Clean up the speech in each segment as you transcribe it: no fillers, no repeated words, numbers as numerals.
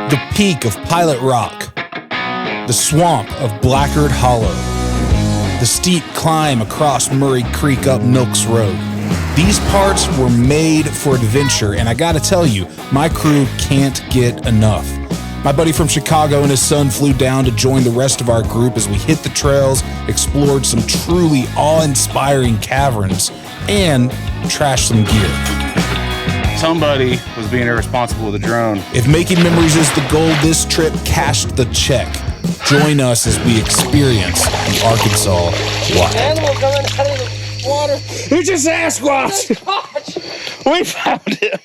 The peak of Pilot Rock, the swamp of Blanchard Hollow, the steep climb across Murray Creek up Milks Road. These parts were made for adventure, and I gotta tell you, my crew can't get enough. My buddy from Chicago and his son flew down to join the rest of our group as we hit the trails, explored some truly awe-inspiring caverns, and trashed some gear. Somebody was being irresponsible with a drone. If making memories is the goal, this trip cashed the check. Join us as we experience the Arkansas Wild. Animal coming out of the water. It's a Sasquatch! We found him!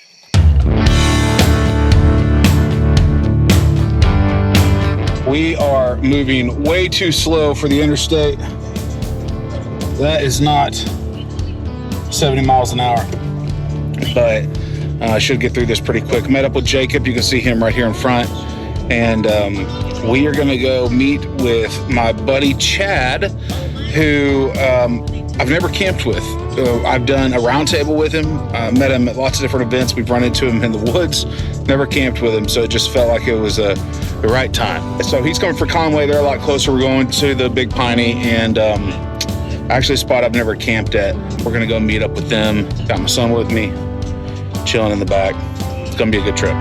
We are moving way too slow for the interstate. That is not 70 miles an hour, but I should get through this pretty quick. Met up with Jacob. You can see him right here in front. And we are going to go meet with my buddy Chad, who I've never camped with. I've done a roundtable with him. Met him at lots of different events. We've run into him in the woods. Never camped with him, so it just felt like it was the right time. So he's coming for Conway. They're a lot closer. We're going to the Big Piney, and actually a spot I've never camped at. We're going to go meet up with them. Got my son with me, chilling in the back. It's going to be a good trip.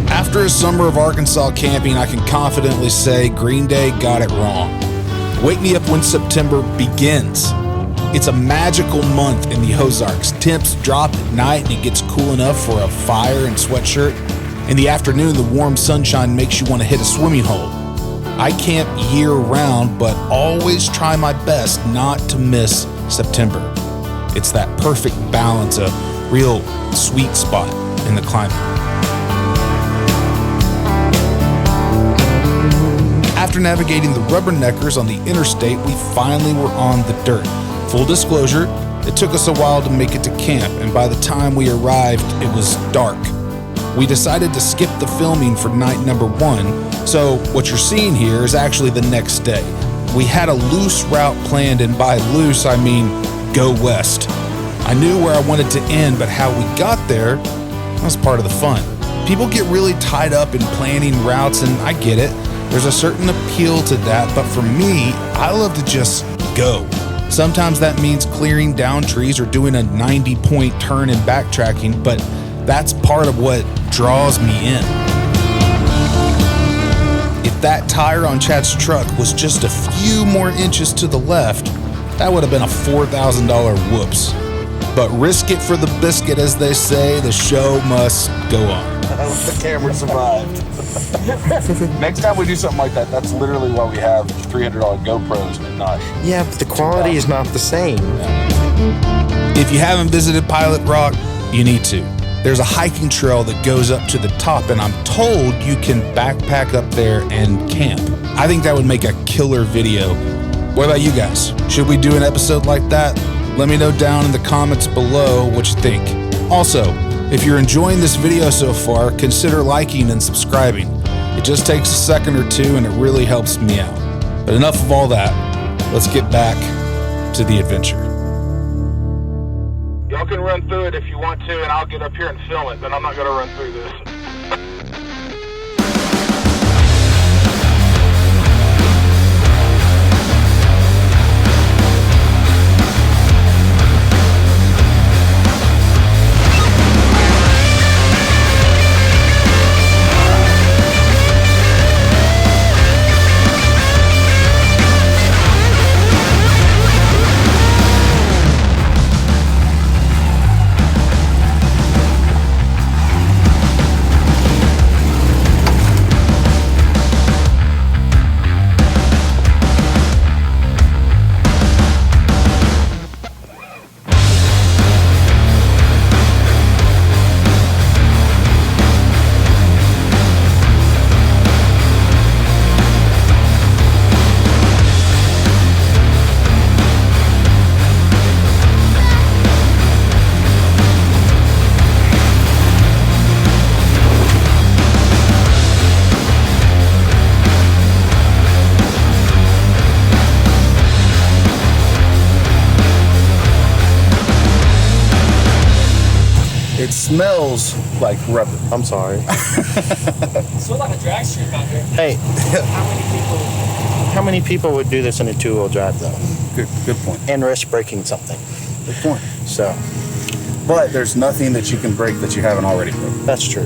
After a summer of Arkansas camping, I can confidently say Green Day got it wrong. Wake me up when September begins. It's a magical month in the Ozarks. Temps drop at night and it gets cool enough for a fire and sweatshirt. In the afternoon, the warm sunshine makes you want to hit a swimming hole. I camp year round, but always try my best not to miss September. It's that perfect balance, a real sweet spot in the climate. After navigating the rubberneckers on the interstate, we finally were on the dirt. Full disclosure, it took us a while to make it to camp, and by the time we arrived, it was dark. We decided to skip the filming for night number 1, so what you're seeing here is actually the next day. We had a loose route planned, and by loose, I mean go west. I knew where I wanted to end, but how we got there was part of the fun. People get really tied up in planning routes, and I get it. There's a certain appeal to that, but for me, I love to just go. Sometimes that means clearing down trees or doing a 90-point turn and backtracking, but that's part of what draws me in. If that tire on Chad's truck was just a few more inches to the left, that would have been a $4,000 whoops. But risk it for the biscuit, as they say, the show must go on. The camera survived. Next time we do something like that, that's literally why we have $300 GoPros and not. Yeah, but the quality is not the same. If you haven't visited Pilot Rock, you need to. There's a hiking trail that goes up to the top, and I'm told you can backpack up there and camp. I think that would make a killer video. What about you guys? Should we do an episode like that? Let me know down in the comments below what you think. Also, if you're enjoying this video so far, consider liking and subscribing. It just takes a second or two and it really helps me out. But enough of all that. Let's get back to the adventure. Y'all can run through it if you want to, and I'll get up here and film it, but I'm not going to run through this. It smells like rubber. I'm sorry. It's like a drag strip out here. Hey, how many people would do this in a two-wheel drive, though? Good point. And risk breaking something. Good point. So, But there's nothing that you can break that you haven't already broken. that's true.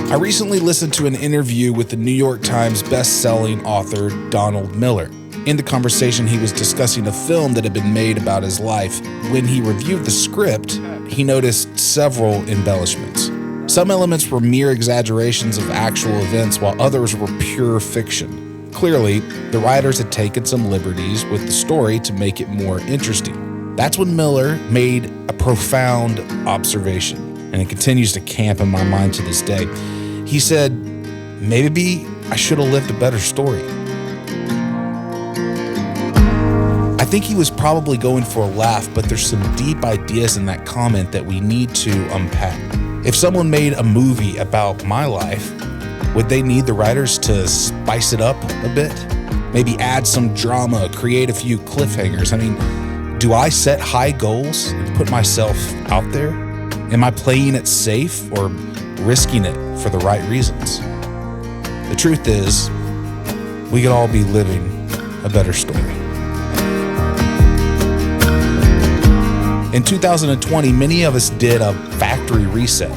I recently listened to an interview with the New York Times best-selling author Donald Miller. In the conversation, he was discussing a film that had been made about his life. When he reviewed the script, he noticed several embellishments. Some elements were mere exaggerations of actual events, while others were pure fiction. Clearly, the writers had taken some liberties with the story to make it more interesting. That's when Miller made a profound observation, and it continues to camp in my mind to this day. He said, maybe I should have lived a better story. I think he was probably going for a laugh, but there's some deep ideas in that comment that we need to unpack. If someone made a movie about my life, would they need the writers to spice it up a bit? Maybe add some drama, create a few cliffhangers? I mean, do I set high goals and put myself out there? Am I playing it safe or risking it for the right reasons? The truth is, we could all be living a better story. In 2020, many of us did a factory reset.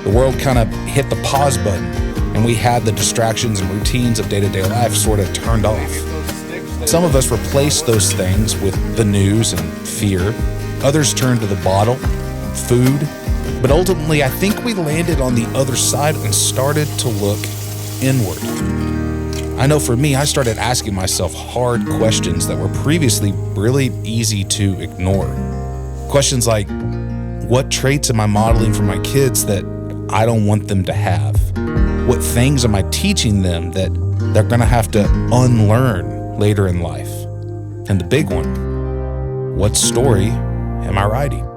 The world kind of hit the pause button, and we had the distractions and routines of day-to-day life sort of turned off. Some of us replaced those things with the news and fear. Others turned to the bottle, food. But ultimately, I think we landed on the other side and started to look inward. I know for me, I started asking myself hard questions that were previously really easy to ignore. Questions like, what traits am I modeling for my kids that I don't want them to have? What things am I teaching them that they're gonna have to unlearn later in life? And the big one, what story am I writing?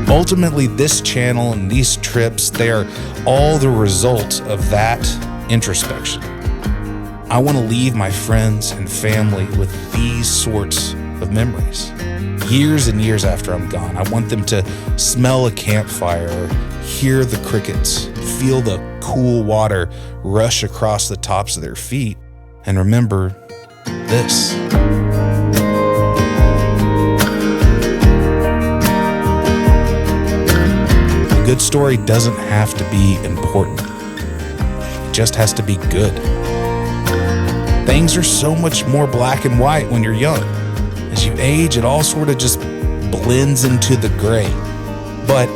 Ultimately, this channel and these trips, they are all the result of that introspection. I want to leave my friends and family with these sorts of memories. Years and years after I'm gone, I want them to smell a campfire or hear the crickets, feel the cool water rush across the tops of their feet, and remember this. A good story doesn't have to be important. It just has to be good. Things are so much more black and white when you're young. As you age, it all sort of just blends into the gray. But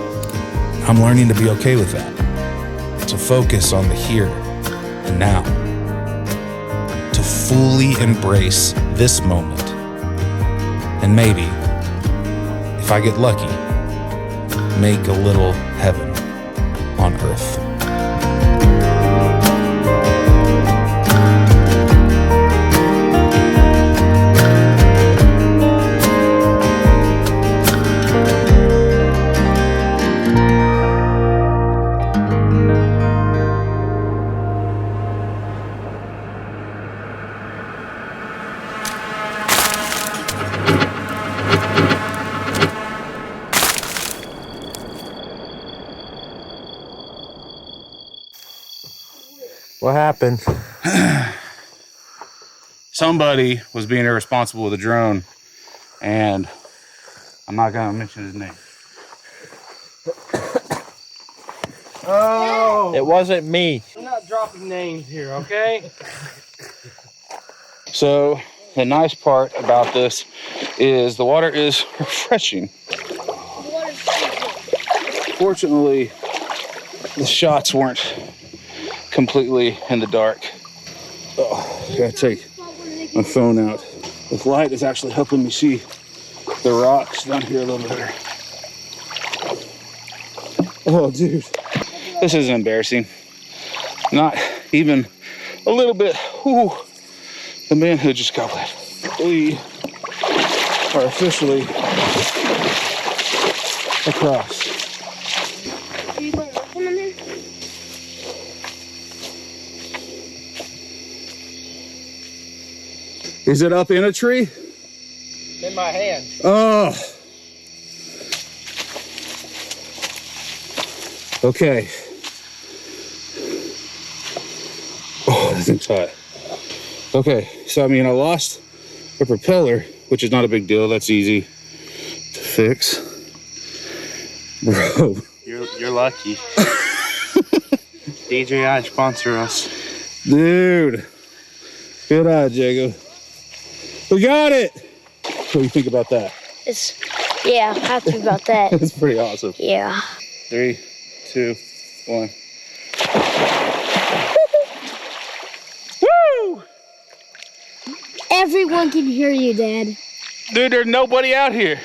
I'm learning to be okay with that. To focus on the here and now. To fully embrace this moment. And maybe, if I get lucky, make a little heaven on earth. What happened? Somebody was being irresponsible with a drone, and I'm not gonna mention his name. Oh! It wasn't me. I'm not dropping names here, okay? So the nice part about this is the water is refreshing. Fortunately, the shots weren't completely in the dark. Oh, I gotta take my phone out. The light is actually helping me see the rocks down here a little better. Oh, dude. This is embarrassing. Not even a little bit. Ooh, the manhood just got wet. We are officially across. You want to come in there? Is it up in a tree? In my hand. Oh. Okay. Oh, this thing's hot. Okay, so I mean, I lost the propeller, which is not a big deal. That's easy to fix. Bro. You're lucky. DJI sponsor us. Dude. Good eye, Jago. We got it. What do you think about that? Yeah, I'm happy about that. That's pretty awesome. Yeah. 3, 2, 1. Woo! Everyone can hear you, Dad. Dude, there's nobody out here.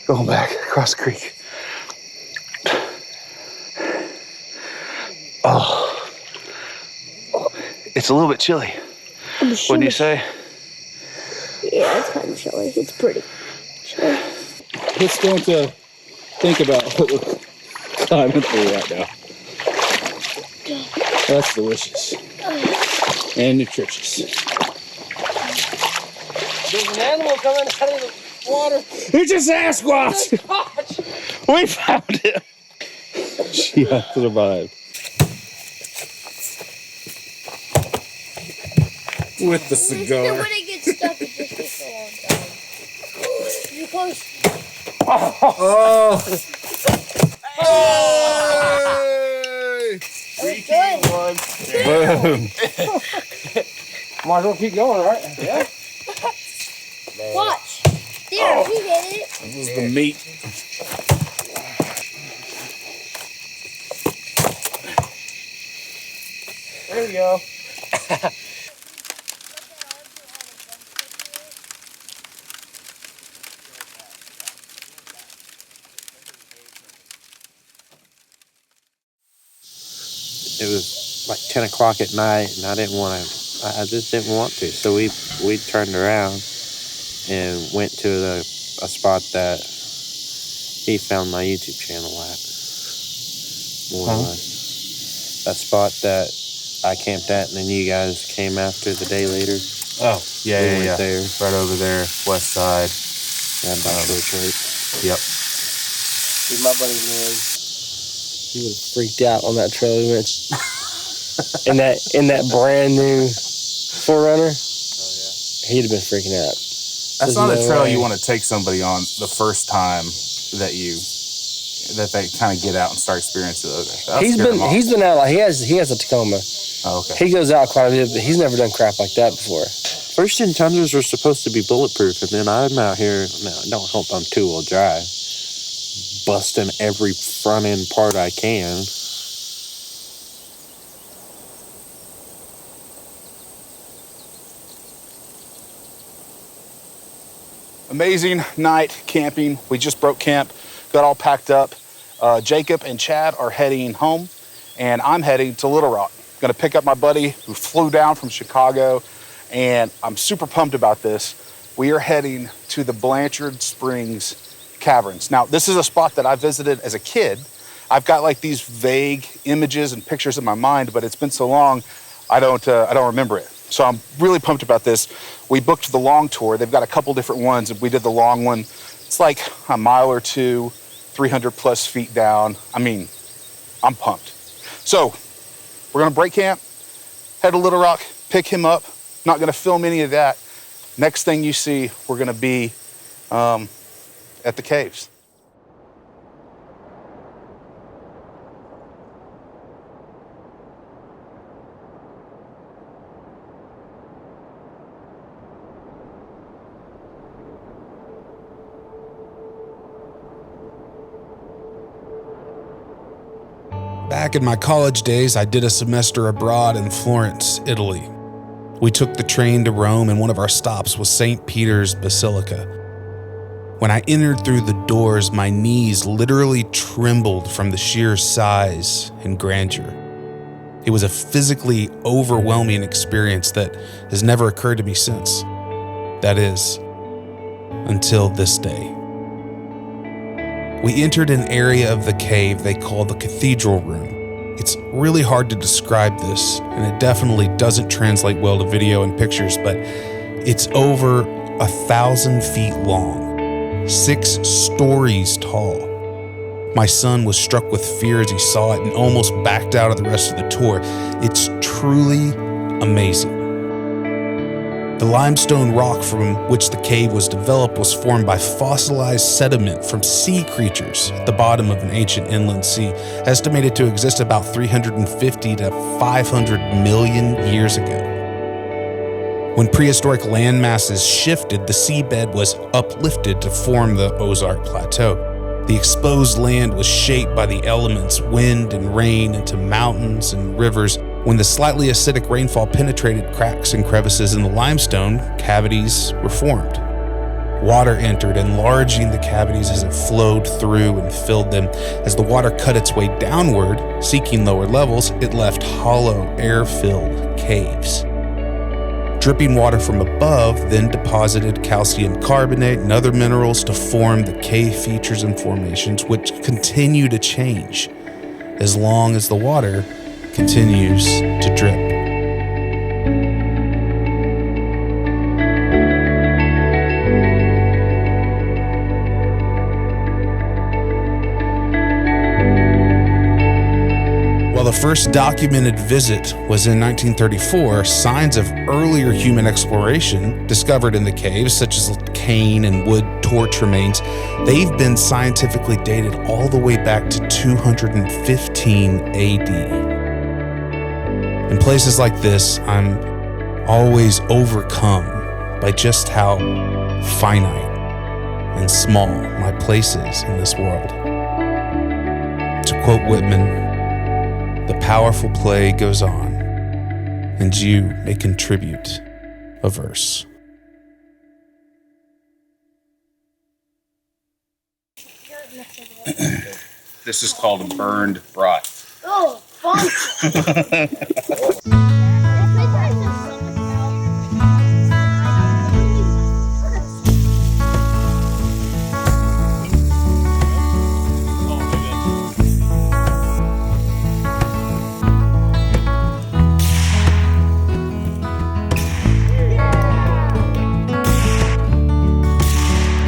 Going back across the creek. Oh. It's a little bit chilly. Wouldn't you say? Yeah, it's kind of chilly. It's pretty chilly. Just don't think about what we're climbing through right now. That's delicious. And nutritious. There's an animal coming out of the water. It's a Sasquatch! Gosh. We found him! She survived. With the cigar. When it gets stuck, it just takes a long time. You're close. Oh! Hey! Boom! Might as well keep going, right? Yeah. Watch. There, he hit it. This is the meat. There we go. It was like 10 o'clock at night, and I just didn't want to. So we turned around and went to a spot that he found my YouTube channel at. More or less. A spot that I camped at, and then you guys came after the day later. Oh, yeah, We went yeah. there. Right over there, west side. Yeah, back to the church. Yep. Dude, my buddy man, he would have freaked out on that trail we went in that brand new Forerunner. Oh yeah. He'd have been freaking out. That's There's not a no trail way. you want to take somebody on the first time that they kind of get out and start experiencing those. He's been out like he has a Tacoma. Oh, okay. He goes out quite a bit, but he's never done crap like that before. First gen Tundras are supposed to be bulletproof, and then I'm out here, now, don't hope I'm two-wheel drive, busting every front end part I can. Amazing night camping. We just broke camp, got all packed up. Jacob and Chad are heading home, and I'm heading to Little Rock. Gonna pick up my buddy who flew down from Chicago, and I'm super pumped about this. We are heading to the Blanchard Springs Caverns. Now, this is a spot that I visited as a kid. I've got like these vague images and pictures in my mind, but it's been so long, I don't remember it. So I'm really pumped about this. We booked the long tour. They've got a couple different ones, and we did the long one. It's like a mile or two, 300 plus feet down. I mean, I'm pumped. So we're gonna break camp, head to Little Rock, pick him up. Not gonna film any of that. Next thing you see, we're gonna be at the caves. Back in my college days, I did a semester abroad in Florence, Italy. We took the train to Rome, and one of our stops was St. Peter's Basilica. When I entered through the doors, my knees literally trembled from the sheer size and grandeur. It was a physically overwhelming experience that has never occurred to me since. That is, until this day. We entered an area of the cave they call the cathedral room. It's really hard to describe this, and it definitely doesn't translate well to video and pictures, but it's over 1,000 feet long, 6 stories tall. My son was struck with fear as he saw it and almost backed out of the rest of the tour. It's truly amazing. The limestone rock from which the cave was developed was formed by fossilized sediment from sea creatures at the bottom of an ancient inland sea, estimated to exist about 350 to 500 million years ago. When prehistoric land masses shifted, the seabed was uplifted to form the Ozark Plateau. The exposed land was shaped by the elements, wind and rain, into mountains and rivers. When the slightly acidic rainfall penetrated cracks and crevices in the limestone, cavities were formed. Water entered, enlarging the cavities as it flowed through and filled them. As the water cut its way downward, seeking lower levels, it left hollow, air-filled caves. Dripping water from above then deposited calcium carbonate and other minerals to form the cave features and formations, which continue to change as long as the water continues to drip. While the first documented visit was in 1934, signs of earlier human exploration discovered in the caves, such as cane and wood torch remains, they've been scientifically dated all the way back to 215 AD. In places like this, I'm always overcome by just how finite and small my place is in this world. To quote Whitman, "The powerful play goes on, and you may contribute a verse." This is called a burned brat. Oh, fun!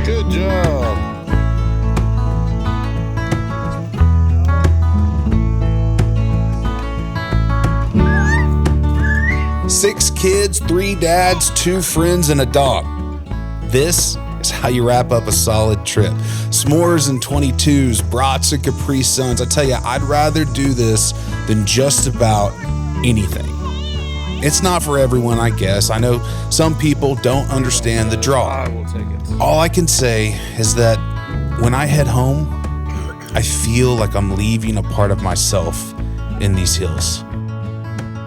Good job. Six kids, 3 dads, 2 friends, and a dog. This is how you wrap up a solid trip. S'mores and 22s, brats and Capri Suns. I tell you, I'd rather do this than just about anything. It's not for everyone, I guess. I know some people don't understand the draw. I will take it. All I can say is that when I head home, I feel like I'm leaving a part of myself in these hills.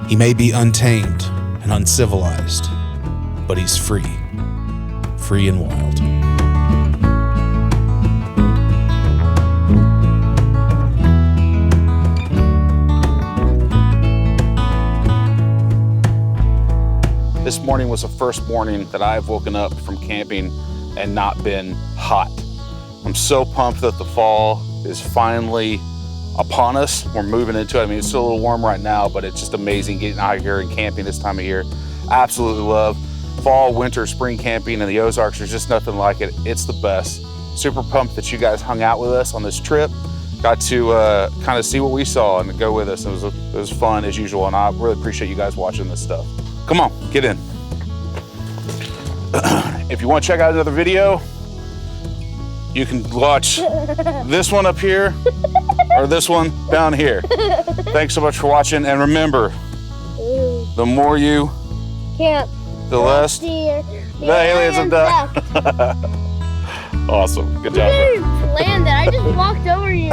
He may be untamed and uncivilized, but he's free and wild. This morning was the first morning that I've woken up from camping and not been hot. I'm so pumped that the fall is finally upon us. We're moving into it. I mean, it's still a little warm right now, but it's just amazing getting out here and camping this time of year. Absolutely love fall, winter, spring camping in the Ozarks. There's just nothing like it. It's the best. Super pumped that you guys hung out with us on this trip. Got to kind of see what we saw and go with us. It was fun as usual, and I really appreciate you guys watching this stuff. Come on, get in. If you want to check out another video, you can watch this one up here or this one down here. Thanks so much for watching, and remember, the more you Camp. the less the aliens abduct. Awesome, good job. Landed. I just walked over you.